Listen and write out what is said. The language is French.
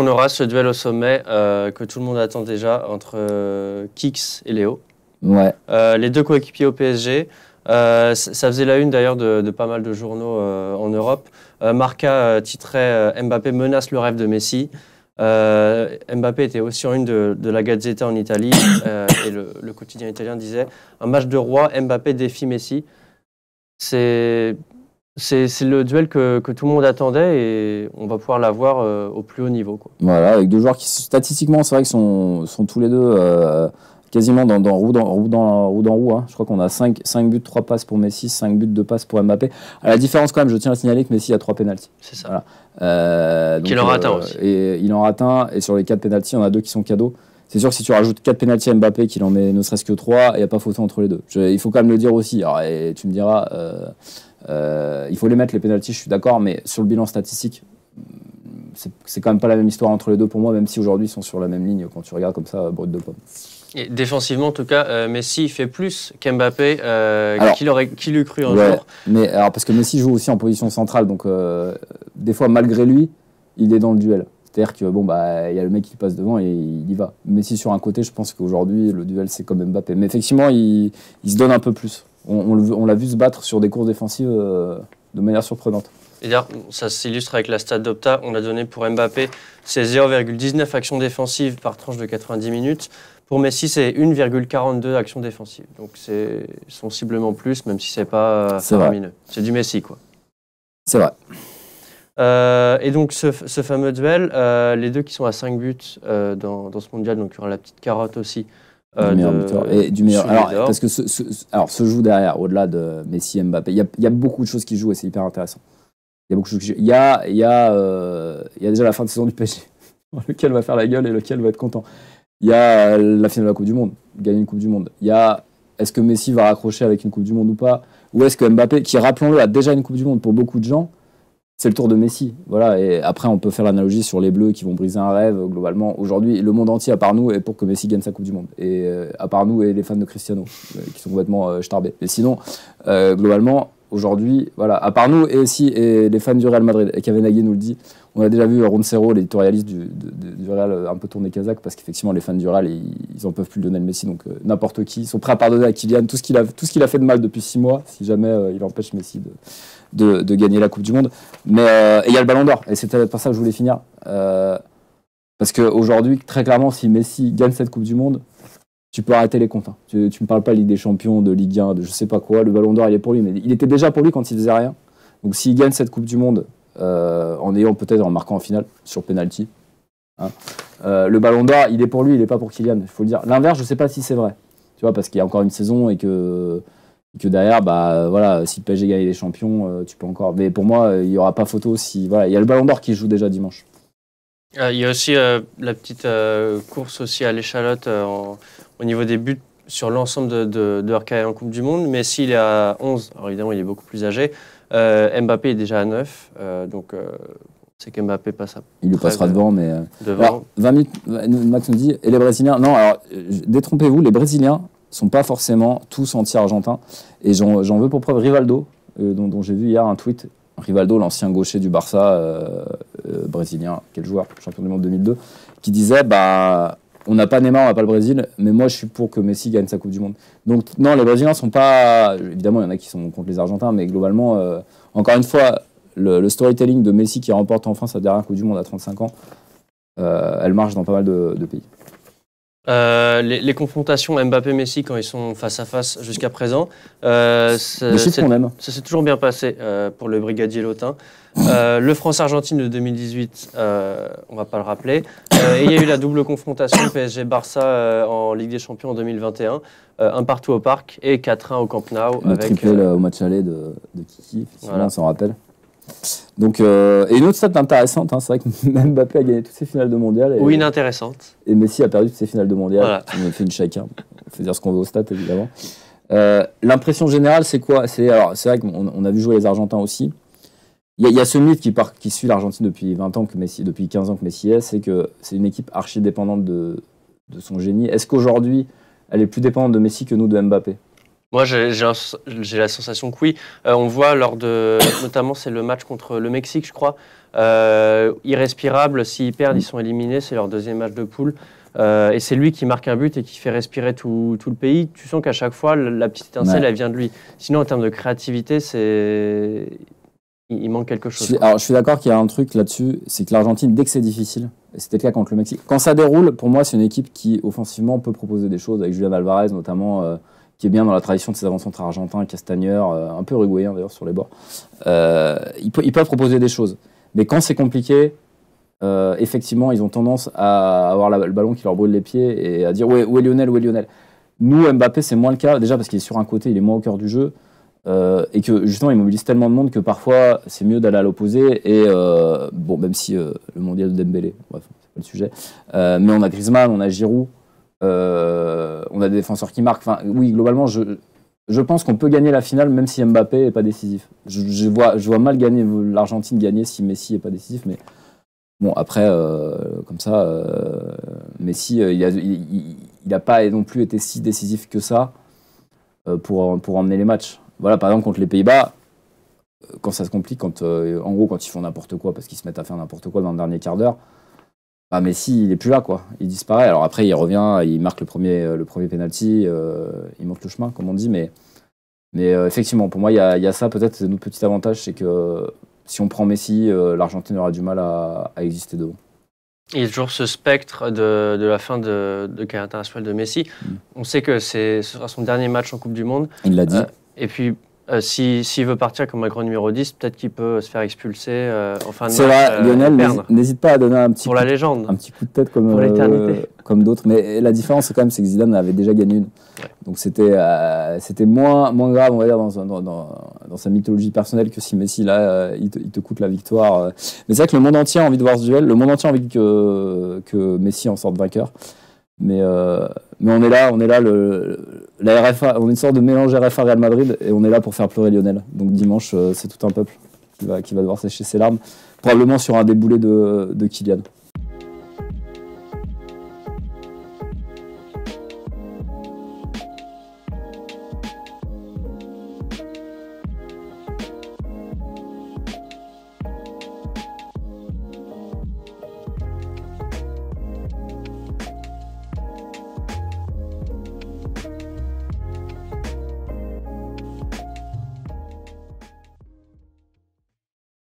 On aura ce duel au sommet que tout le monde attend déjà entre Kix et Léo. Ouais. Les deux coéquipiers au PSG. Ça faisait la une d'ailleurs de pas mal de journaux en Europe. Marca titrait Mbappé menace le rêve de Messi. Mbappé était aussi en une de la Gazzetta en Italie et le quotidien italien disait un match de roi, Mbappé défie Messi. C'est le duel que tout le monde attendait et on va pouvoir l'avoir au plus haut niveau, quoi. Voilà, avec deux joueurs qui statistiquement, c'est vrai qu'ils sont tous les deux quasiment dans roue dans roue. Hein. Je crois qu'on a 5 buts, 3 passes pour Messi, 5 buts, 2 passes pour Mbappé. À la différence quand même, je tiens à signaler que Messi a 3 pénaltys. C'est ça. Voilà. Qu'il en rate un aussi. Et il en rate un, et sur les 4 pénaltys, il y en a 2 qui sont cadeaux. C'est sûr que si tu rajoutes 4 pénaltys à Mbappé, qu'il en met ne serait-ce que 3, il n'y a pas photo entre les deux. Il faut quand même le dire aussi. Alors, et tu me diras, il faut les mettre les pénaltys, je suis d'accord, mais sur le bilan statistique, c'est quand même pas la même histoire entre les deux pour moi, même si aujourd'hui ils sont sur la même ligne quand tu regardes comme ça, brut de pomme. Et défensivement, en tout cas, Messi fait plus qu'Mbappé, qui l'eût cru un jour. Mais alors parce que Messi joue aussi en position centrale, donc des fois malgré lui, il est dans le duel. C'est-à-dire que bon bah il y a le mec qui passe devant et il y va. Messi sur un côté, je pense qu'aujourd'hui le duel c'est comme Mbappé. Mais effectivement, il se donne un peu plus. On l'a vu se battre sur des courses défensives de manière surprenante. Et d'ailleurs, ça s'illustre avec la stat d'Opta. On a donné pour Mbappé, c'est 0,19 actions défensives par tranche de 90 minutes. Pour Messi, c'est 1,42 actions défensives. Donc c'est sensiblement plus, même si c'est pas faramineux. C'est du Messi, quoi. C'est vrai. Et donc ce fameux duel, les deux qui sont à 5 buts dans ce mondial, donc il y aura la petite carotte aussi. Du meilleur buteur et du meilleur. Alors, parce que ce joue derrière, au-delà de Messi et Mbappé, il y a beaucoup de choses qui jouent et c'est hyper intéressant. Il y a beaucoup de choses qui jouent. Il y a déjà la fin de saison du PSG, lequel va faire la gueule et lequel va être content. Il y a la finale de la Coupe du Monde, gagner une Coupe du Monde. Il y a est-ce que Messi va raccrocher avec une Coupe du Monde ou pas, ou est-ce que Mbappé, qui rappelons-le a déjà une Coupe du Monde pour beaucoup de gens, c'est le tour de Messi. Voilà. Et après, on peut faire l'analogie sur les Bleus qui vont briser un rêve. Globalement, aujourd'hui, le monde entier, à part nous, est pour que Messi gagne sa Coupe du Monde. Et à part nous et les fans de Cristiano, qui sont complètement starbés. Mais sinon, globalement, aujourd'hui, voilà, à part nous et les fans du Real Madrid, et Kevin Nagui nous le dit, on a déjà vu Roncero, l'éditorialiste du Real, un peu tourner kazakh, parce qu'effectivement, les fans du Real, ils en peuvent plus de Lionel Messi. Donc n'importe qui, ils sont prêts à pardonner à Kylian tout ce qu'il a fait de mal depuis 6 mois, si jamais il empêche Messi de gagner la Coupe du Monde. Mais il y a le Ballon d'Or, et c'est par ça que je voulais finir. Parce qu'aujourd'hui, très clairement, si Messi gagne cette Coupe du Monde, tu peux arrêter les comptes. Hein. Tu me parles pas de Ligue des Champions, de Ligue 1, de je sais pas quoi. Le Ballon d'Or, il est pour lui, mais il était déjà pour lui quand il faisait rien. Donc s'il gagne cette Coupe du Monde, en marquant en finale, sur penalty, hein, le Ballon d'Or, il est pour lui, il est pas pour Kylian, il faut le dire. L'inverse, je sais pas si c'est vrai. Tu vois, parce qu'il y a encore une saison et que derrière, bah voilà, si le PSG gagne les champions, tu peux encore. Mais pour moi, il y aura pas photo si voilà, il y a le Ballon d'Or qui joue déjà dimanche. Il y a aussi la petite course aussi à l'échalote au niveau des buts sur l'ensemble de leur carrière en Coupe du Monde. Messi, il est à 11. Alors évidemment, il est beaucoup plus âgé. Mbappé est déjà à 9. Donc c'est qu'Mbappé passe à. Il lui passera devant, mais. Devant. Alors, 20 minutes, Max nous dit. Et les Brésiliens. Non, alors, détrompez-vous, les Brésiliens sont pas forcément tous anti-argentins. Et j'en veux pour preuve Rivaldo, dont j'ai vu hier un tweet. Rivaldo, l'ancien gaucher du Barça brésilien, quel joueur, champion du monde 2002, qui disait on n'a pas Neymar, on n'a pas le Brésil, mais moi je suis pour que Messi gagne sa Coupe du Monde. Donc non, les Brésiliens sont pas. Évidemment, il y en a qui sont contre les Argentins, mais globalement, encore une fois, le storytelling de Messi qui remporte enfin sa dernière Coupe du Monde à 35 ans, elle marche dans pas mal de pays. Les confrontations Mbappé-Messi quand ils sont face à face jusqu'à présent, ça s'est toujours bien passé pour le brigadier Lotin. Le France-Argentine de 2018, on va pas le rappeler. Et il y a eu la double confrontation PSG-Barça en Ligue des Champions en 2021, un partout au Parc et 4-1 au Camp Nou. Le triplé au match aller de Kiki, voilà. On s'en rappelle. Donc, et une autre stat intéressante, hein, c'est vrai que Mbappé a gagné toutes ses finales de mondial. Oui, inintéressante. Et Messi a perdu toutes ses finales de mondial. Voilà. On a fait une chacun. On fait dire ce qu'on veut aux stats, évidemment. L'impression générale, c'est quoi? C'est vrai qu'on a vu jouer les Argentins aussi. Il y a ce mythe qui suit l'Argentine depuis 20 ans, depuis 15 ans que Messi est, c'est que c'est une équipe archi dépendante de son génie. Est-ce qu'aujourd'hui, elle est plus dépendante de Messi que nous de Mbappé? Moi, j'ai la sensation que oui. On voit notamment c'est le match contre le Mexique, je crois, irrespirable. S'ils perdent, ils sont éliminés. C'est leur deuxième match de poule. Et c'est lui qui marque un but et qui fait respirer tout le pays. Tu sens qu'à chaque fois, la petite étincelle, elle vient de lui. Sinon, en termes de créativité, il manque quelque chose. Je suis d'accord qu'il y a un truc là-dessus, c'est que l'Argentine, dès que c'est difficile, et c'était le cas contre le Mexique, quand ça déroule, pour moi, c'est une équipe qui, offensivement, peut proposer des choses, avec Julián Alvarez notamment, qui est bien dans la tradition de ses avant-centres argentins, Castagneur, un peu uruguayen d'ailleurs sur les bords. Ils peuvent proposer des choses. Mais quand c'est compliqué, effectivement, ils ont tendance à avoir le ballon qui leur brûle les pieds et à dire où est Lionel, où est Lionel. Nous, Mbappé, c'est moins le cas, déjà parce qu'il est sur un côté, il est moins au cœur du jeu. Et que justement il mobilise tellement de monde que parfois c'est mieux d'aller à l'opposé et bon, même si le mondial de Dembélé, bref, c'est pas le sujet, mais on a Griezmann, on a Giroud, on a des défenseurs qui marquent. Enfin, oui, globalement je pense qu'on peut gagner la finale même si Mbappé est pas décisif. Je vois mal gagner l'Argentine gagner si Messi est pas décisif, mais bon, après comme ça Messi il a pas non plus été si décisif que ça pour emmener les matchs. Voilà, par exemple, contre les Pays-Bas, quand ça se complique, en gros, quand ils font n'importe quoi, parce qu'ils se mettent à faire n'importe quoi dans le dernier quart d'heure, bah Messi, il est plus là, quoi. Il disparaît. Alors après, il revient, il marque le premier penalty, il monte le chemin, comme on dit, mais effectivement, pour moi, il y a ça, peut-être, c'est notre petit avantage, c'est que si on prend Messi, l'Argentine aura du mal à exister devant. Il y a toujours ce spectre de la fin de carrière internationale de Messi. On sait que ce sera son dernier match en Coupe du Monde. Il l'a dit. Et puis, s'il veut partir comme un grand numéro 10, peut-être qu'il peut se faire expulser en fin de match. C'est vrai, Lionel, n'hésite pas à donner un petit pour la légende. Un petit coup de tête comme, pour l'éternité. Comme d'autres. Mais la différence, c'est quand même, c'est que Zidane avait déjà gagné une. Ouais. Donc c'était moins grave, on va dire, dans sa mythologie personnelle que si Messi, là, il te coûte la victoire. Mais c'est vrai que le monde entier a envie de voir ce duel. Le monde entier a envie que Messi en sorte vainqueur. Mais on est là, la RFA, on est une sorte de mélange RFA Real Madrid et on est là pour faire pleurer Lionel. Donc dimanche, c'est tout un peuple qui va devoir sécher ses larmes, probablement sur un déboulé de Kylian.